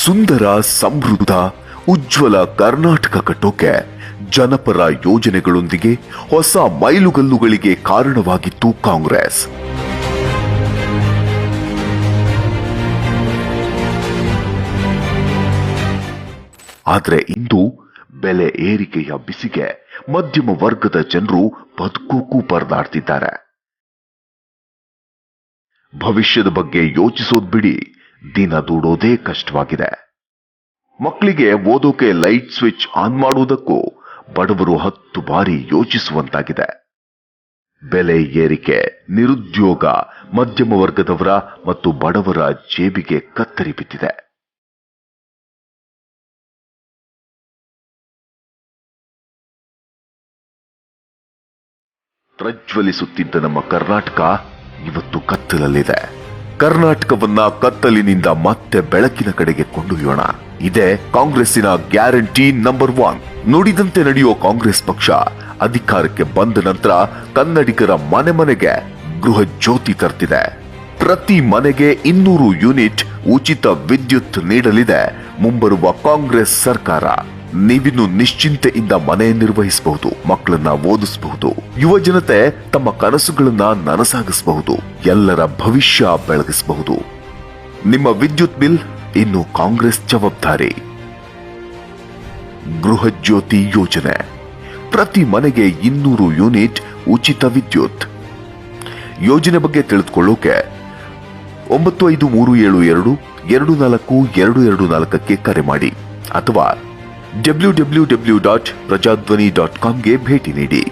ಸುಂದರ, ಸಮೃದ್ಧ, ಉಜ್ವಲ ಕರ್ನಾಟಕ ಕಟ್ಟೋಕೆ ಜನಪರ ಯೋಜನೆಗಳೊಂದಿಗೆ ಹೊಸ ಮೈಲುಗಲ್ಲುಗಳಿಗೆ ಕಾರಣವಾಗಿತ್ತು ಕಾಂಗ್ರೆಸ್. ಆದರೆ ಇಂದು ಬೆಲೆ ಏರಿಕೆಯ ಬಿಸಿಗೆ ಮಧ್ಯಮ ವರ್ಗದ ಜನರು ಬದುಕೋಕ್ಕೂ ಪರದಾಡ್ತಿದ್ದಾರೆ. ಭವಿಷ್ಯದ ಬಗ್ಗೆ ಯೋಚಿಸೋದ್ ಬಿಡಿ, ದಿನ ದೂಡೋದೇ ಕಷ್ಟವಾಗಿದೆ. ಮಕ್ಕಳಿಗೆ ಓದೋಕೆ ಲೈಟ್ ಸ್ವಿಚ್ ಆನ್ ಮಾಡುವುದಕ್ಕೂ ಬಡವರು 10 ಬಾರಿ ಯೋಚಿಸುವಂತಾಗಿದೆ. ಬೆಲೆ ಏರಿಕೆ, ನಿರುದ್ಯೋಗ ಮಧ್ಯಮ ವರ್ಗದವರ ಮತ್ತು ಬಡವರ ಜೇಬಿಗೆ ಕತ್ತರಿ ಬಿದ್ದಿದೆ. ಪ್ರಜ್ವಲಿಸುತ್ತಿದ್ದ ನಮ್ಮ ಕರ್ನಾಟಕ ಇವತ್ತು ಕತ್ತಲಲ್ಲಿದೆ. ಕರ್ನಾಟಕವನ್ನ ಕತ್ತಲಿನಿಂದ ಮತ್ತೆ ಬೆಳಕಿನ ಕಡೆಗೆ ಕೊಂಡೊಯ್ಯೋಣ. ಇದೇ ಕಾಂಗ್ರೆಸ್ಸಿನ ಗ್ಯಾರಂಟಿ ನಂಬರ್ 1. ನುಡಿದಂತೆ ನಡೆಯುವ ಕಾಂಗ್ರೆಸ್ ಪಕ್ಷ ಅಧಿಕಾರಕ್ಕೆ ಬಂದ ನಂತರ ಕನ್ನಡಿಗರ ಮನೆ ಮನೆಗೆ ಗೃಹ ಜ್ಯೋತಿ ತರ್ತಿದೆ. ಪ್ರತಿ ಮನೆಗೆ 200 ಯೂನಿಟ್ ಉಚಿತ ವಿದ್ಯುತ್ ನೀಡಲಿದೆ ಮುಂಬರುವ ಕಾಂಗ್ರೆಸ್ ಸರ್ಕಾರ. ನೀವಿನ್ನು ನಿಶ್ಚಿಂತೆಯಿಂದ ಮನೆ ನಿರ್ವಹಿಸಬಹುದು, ಮಕ್ಕಳನ್ನ ಓದಿಸಬಹುದು, ಯುವ ಜನತೆ ತಮ್ಮ ಕನಸುಗಳನ್ನ ನನಸಾಗಿಸಬಹುದು, ಎಲ್ಲರ ಭವಿಷ್ಯ ಬೆಳಗಿಸಬಹುದು. ನಿಮ್ಮ ವಿದ್ಯುತ್ ಬಿಲ್ ಇನ್ನು ಕಾಂಗ್ರೆಸ್ ಜವಾಬ್ದಾರಿ. ಗೃಹ ಜ್ಯೋತಿ ಯೋಜನೆ, ಪ್ರತಿ ಮನೆಗೆ 200 ಯೂನಿಟ್ ಉಚಿತ ವಿದ್ಯುತ್. ಯೋಜನೆ ಬಗ್ಗೆ ತಿಳಿದುಕೊಳ್ಳೋಕೆ 9537224224ಕ್ಕೆ ಕರೆ ಮಾಡಿ ಅಥವಾ www.prajadhwani.com ಗೆ ಭೇಟಿ ನೀಡಿ.